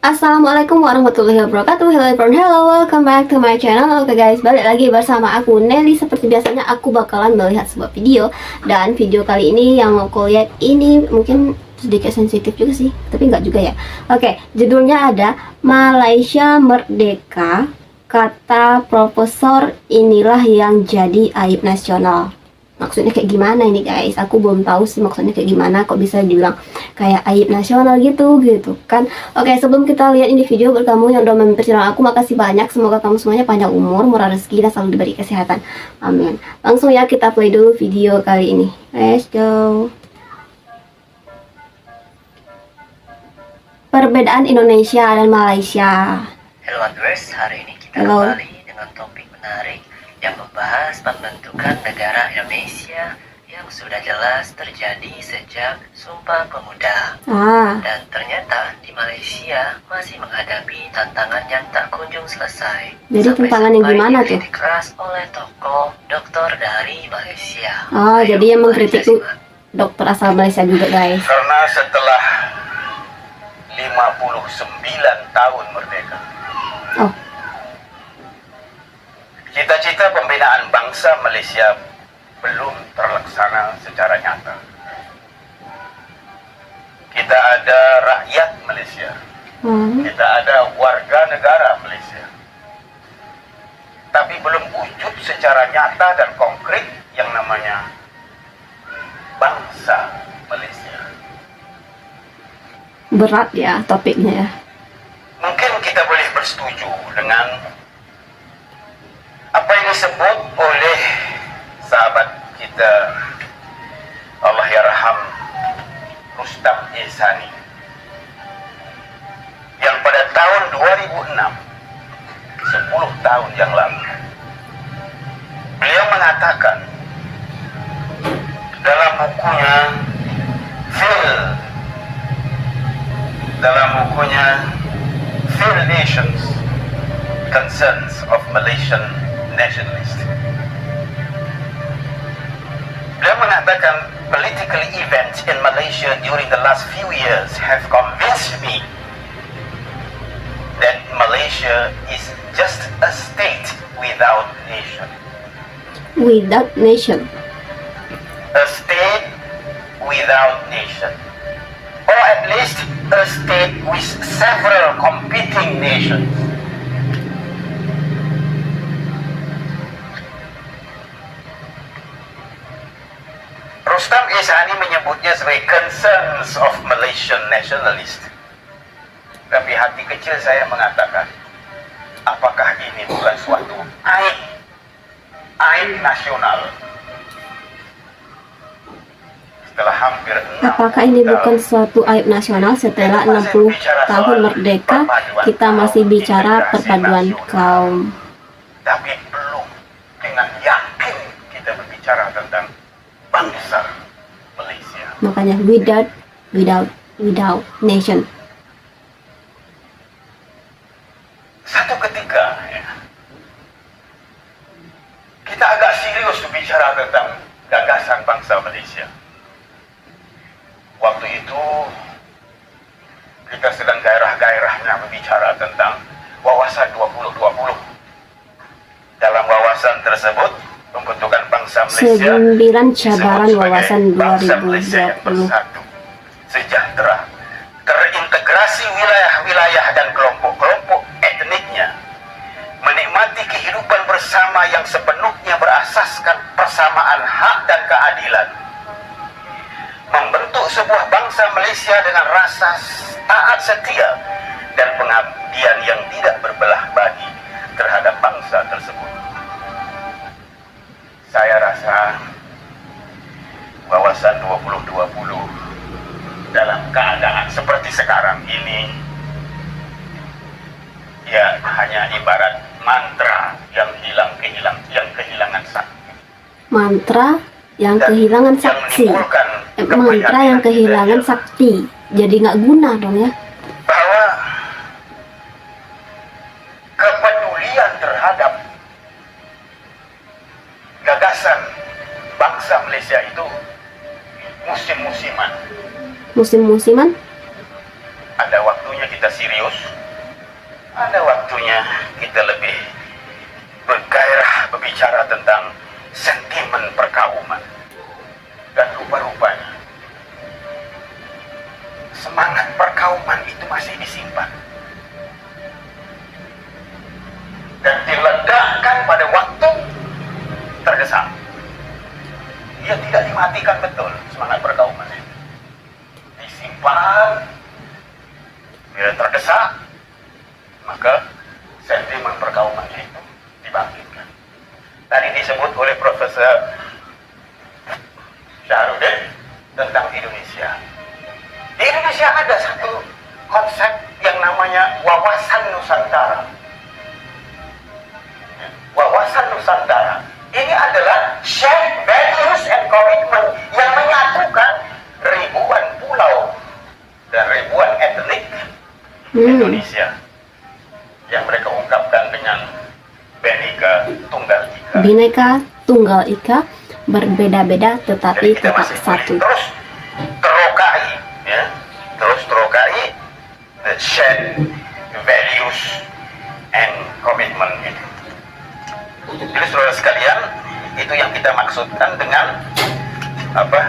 Assalamualaikum warahmatullahi wabarakatuh. Hello everyone, hello, welcome back to my channel. Oke guys, balik lagi bersama aku Nelly. Seperti biasanya aku bakalan melihat sebuah video. Dan video kali ini yang mau aku lihat ini mungkin sedikit sensitif juga sih, tapi nggak juga ya. Oke, judulnya ada Malaysia Merdeka, kata profesor inilah yang jadi aib nasional. Maksudnya kayak gimana ini guys? Aku belum tahu sih maksudnya kayak gimana, kok bisa dibilang kayak aib nasional gitu kan. Oke, sebelum kita lihat ini video, buat kamu yang udah mampir channel aku, makasih banyak. Semoga kamu semuanya panjang umur, murah rezeki, dan selalu diberi kesehatan, amin. Langsung ya, kita play dulu video kali ini. Let's go. Perbedaan Indonesia dan Malaysia. Hello Adwers, hari ini kita Halo. kembali dengan topik menarik yang membahas pembentukan negara Indonesia yang sudah jelas terjadi sejak Sumpah Pemuda. Dan ternyata di Malaysia masih menghadapi tantangan yang tak kunjung selesai. Jadi tantangan yang gimana tuh? Dikritik keras oleh tokoh dokter dari Malaysia. Jadi yang mengkritik tuh dokter asal Malaysia juga guys. Karena setelah 59 tahun merdeka, cita-cita pembinaan bangsa Malaysia belum terlaksana secara nyata. Kita ada rakyat Malaysia, kita ada warga negara Malaysia, tapi belum wujud secara nyata dan konkret yang namanya bangsa Malaysia. Berat ya topiknya ya. Mungkin kita boleh bersetuju dengan apa yang disebut oleh sahabat kita, Allah yarham, Rustam Ihsani, yang pada tahun 2006, 10 tahun yang lalu, beliau mengatakan dalam bukunya Phil Nations Concerns of Malaysian Nationalists. Beliau mengatakan political events in Malaysia during the last few years have convinced me that Malaysia is just a state without nation. Without nation. A state without nation. Or at least a state with several competing nations. Rustam Ihsani menyebutnya sebagai concerns of Malaysian nationalists. Tapi hati kecil saya mengatakan, apakah ini bukan suatu aib nasional? Setelah hampir 60 Apakah ini bukan suatu aib nasional setelah 60 tahun merdeka kita masih bicara perpaduan kaum? Tapi belum dengan yakin kita berbicara tentang bangsa Malaysia. Makanya without nation. Satu ketika kita agak serius berbicara tentang gagasan bangsa Malaysia. Waktu itu kita sedang gairah-gairahnya berbicara tentang wawasan 2020. Dalam wawasan tersebut, pembentukan bangsa Malaysia 9 cabaran wawasan bangsa Malaysia yang 2020. bersatu, sejahtera, terintegrasi wilayah-wilayah dan kelompok-kelompok etniknya, menikmati kehidupan bersama yang sepenuhnya berasaskan persamaan hak dan keadilan, membentuk sebuah bangsa Malaysia dengan rasa taat setia dan pengabdian yang tidak berbelah bagi terhadap bangsa tersebut. Saya rasa wawasan 2020 dalam keadaan seperti sekarang ini ya hanya ibarat mantra yang kehilangan sakti. Mantra yang kehilangan saksi. Mantra yang kehilangan sakti. Jadi nggak guna dong ya. Bahwa kepedulian terhadap gagasan bangsa Malaysia itu musim-musiman. Musim-musiman? Ada waktunya kita serius, ada waktunya kita lebih bergairah berbicara tentang sentimen perkauman. Dan rupa-rupanya semangat perkauman itu masih disimpan dan diledakkan pada waktu tergesa. Dia tidak dimatikan betul semangat perkauman itu. Disimpan, bila terdesak, maka sentimen perkaumannya itu dibangkitkan. Tadi disebut oleh Profesor Syahrudin tentang Indonesia. Di Indonesia ada satu konsep yang namanya wawasan Nusantara. Wawasan Nusantara ini adalah shared values and commitment yang menyatukan ribuan pulau dan ribuan etnik Indonesia yang mereka ungkapkan dengan Bhinneka Tunggal Ika. Bhinneka Tunggal Ika, berbeda-beda tetapi Jadi kita tetap masih satu. terus terokai, ya, terus terokai the shared values and commitment itu. Jadi saudara sekalian, itu yang kita maksudkan dengan apa?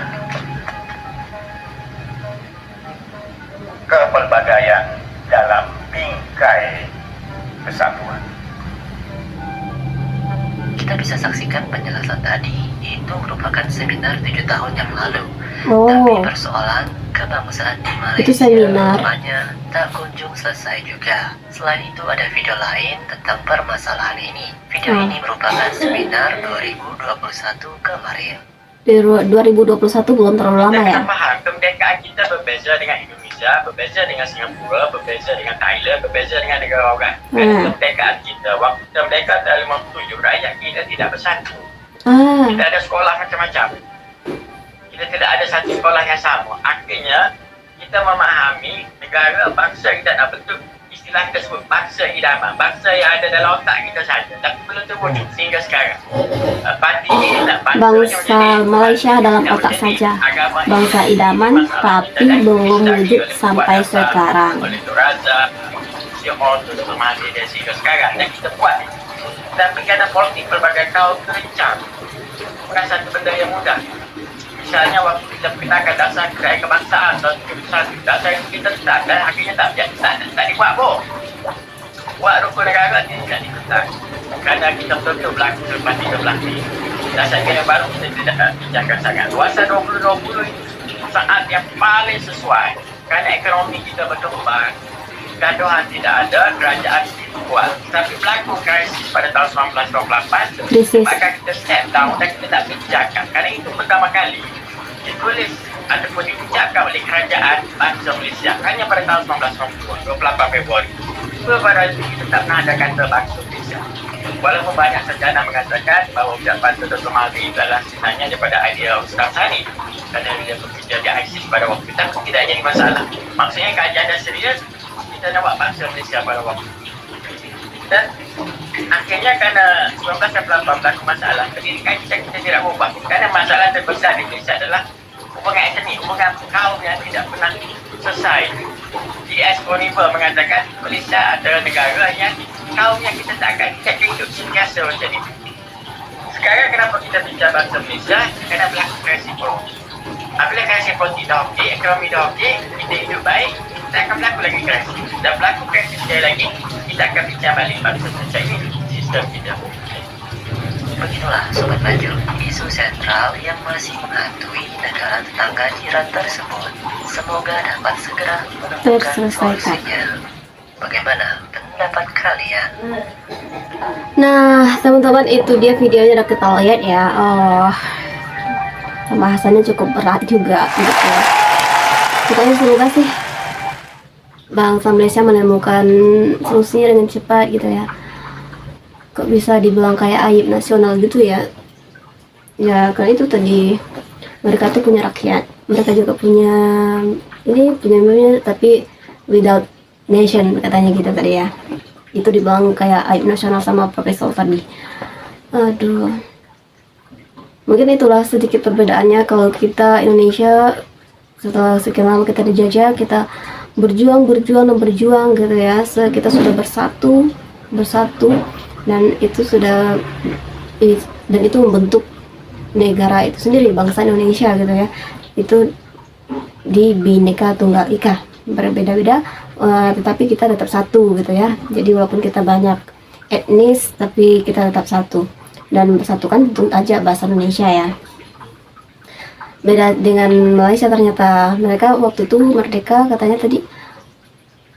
Kepelbagaian dalam bingkai kesatuan. Kita bisa saksikan penjelasan tadi, itu merupakan seminar 7 tahun yang lalu. Oh. Tapi persoalan kebangsaan di Malaysia Itu seminar. rupanya tak kunjung selesai juga. Selain itu ada video lain tentang permasalahan ini. Video ini merupakan seminar 2021 kemarin. Di 2021 belum terlalu lama Dan ya. kita paham kemerdekaan kita berbeza dengan Indonesia, berbeza dengan Singapura, berbeza dengan Thailand, berbeza dengan negara orang. Kemerdekaan kita, waktu kita merdeka tahun 57, rakyat kita tidak bersatu. Ah, Kita ada sekolah macam-macam. Kita tidak ada satu sekolah yang sama. Akhirnya, kita memahami negara, bangsa kita nak bentuk istilah kita sebut bangsa idaman. Bangsa yang ada dalam otak kita saja. Tapi belum terwujud sehingga sekarang. Parti ini tak bangsa Malaysia dalam otak saja. Bangsa idaman tapi belum wujud sampai sekarang. Oleh Toraza, si Otto Mahathir dan sehingga sekarang. Dan kita buat. Tapi kerana politik pelbagai kaum terancam. Bukan satu benda yang mudah. Misalnya waktu kita perkenalkan dasar kekayaan kebangsaan tahun 71, dasar yang kita letak dan akhirnya tak dibuat pun. Buat rukun negara tidak diletak. Kerana kita betul-betul berlaku selepas 13 ni. Dasar yang baru kita tidak bincangkan sangat. Luasan 2020 itu saat yang paling sesuai. Kerana ekonomi kita berkembang. Gaduhan tidak ada, kerajaan kuat. Tapi berlaku krisis pada tahun 1928, Krisis. maka kita step down dan kita tak bincangkan. Kerana itu pertama kali ditulis ataupun dibincangkan oleh kerajaan bangsa Malaysia hanya pada tahun 1992, 28 Februari. Pada itu kita tak pernah ada kata bangsa Malaysia. Walaupun banyak sarjana mengatakan bahawa ucapan Dr. Mahathir itu adalah sebenarnya daripada idea Ustaz Sani kerana dia bekerja di ISIS pada waktu itu, tapi tidak jadi masalah. Maksudnya kajian dah serius, kita nak buat bangsa Malaysia pada waktu itu. Dan akhirnya kerana 1988 berlaku masalah, pendidikan kita tidak berubah. Kerana masalah terbesar di Malaysia adalah hubungan etnik, hubungan kaum yang tidak pernah selesai. D.S. Boniver mengatakan Malaysia adalah negara yang kaumnya kita tak akan jaga hidup sentiasa macam ni. Sekarang kenapa kita bincang bangsa Malaysia? Kerana berlaku krisis politik. Apabila krisis politik dah okey, ekonomi dah okey, kita hidup baik, tak akan berlaku lagi krisis. Dan berlaku krisis sekali lagi, kita akan bincang balik bangsa Malaysia ini, sistem kita. Begitulah Sobat Maju, isu sentral yang masih menghantui negara tetangga jiran tersebut. Semoga dapat segera menemukan Terselesaikan. solusinya. Bagaimana pendapat kalian? Nah, teman-teman, itu dia videonya udah kita lihat ya. Oh, pembahasannya cukup berat juga gitu. Pokoknya semoga sih bangsa Malaysia menemukan solusinya dengan cepat gitu ya. Kok bisa dibilang kayak aib nasional gitu ya? Ya karena itu tadi mereka tuh punya rakyat, mereka juga punya punya tapi without nation katanya gitu tadi ya. Itu dibilang kayak aib nasional sama Profesor tadi. Aduh. Mungkin itulah sedikit perbedaannya. Kalau kita Indonesia setelah sekian lama kita dijajah, kita berjuang gitu ya. Kita sudah bersatu dan itu membentuk negara itu sendiri, bangsa Indonesia gitu ya. Itu di Bhinneka Tunggal Ika, berbeda-beda tetapi kita tetap satu gitu ya. Jadi walaupun kita banyak etnis tapi kita tetap satu dan bersatukan tentu aja bahasa Indonesia ya. Beda dengan Malaysia, ternyata mereka waktu itu merdeka katanya tadi,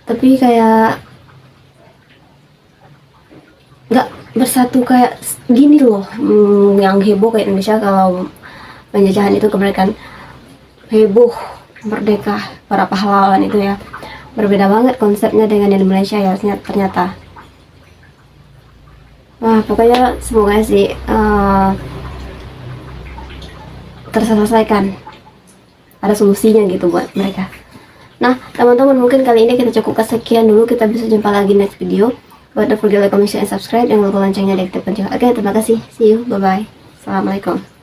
tapi kayak nggak bersatu kayak gini loh. Yang heboh kayak Indonesia kalau penjajahan itu kemerdekaan, heboh merdeka para pahlawan itu ya. Berbeda banget konsepnya dengan yang di Malaysia ya ternyata. Wah, pokoknya semoga sih terselesaikan, ada solusinya gitu buat mereka. Nah teman-teman, mungkin kali ini kita cukupkan sekian dulu. Kita bisa jumpa lagi next video. Don't forget like, comment, share, and subscribe. Jangan lupa loncengnya diaktifkan juga. Oke, terima kasih. See you. Bye bye. Assalamualaikum.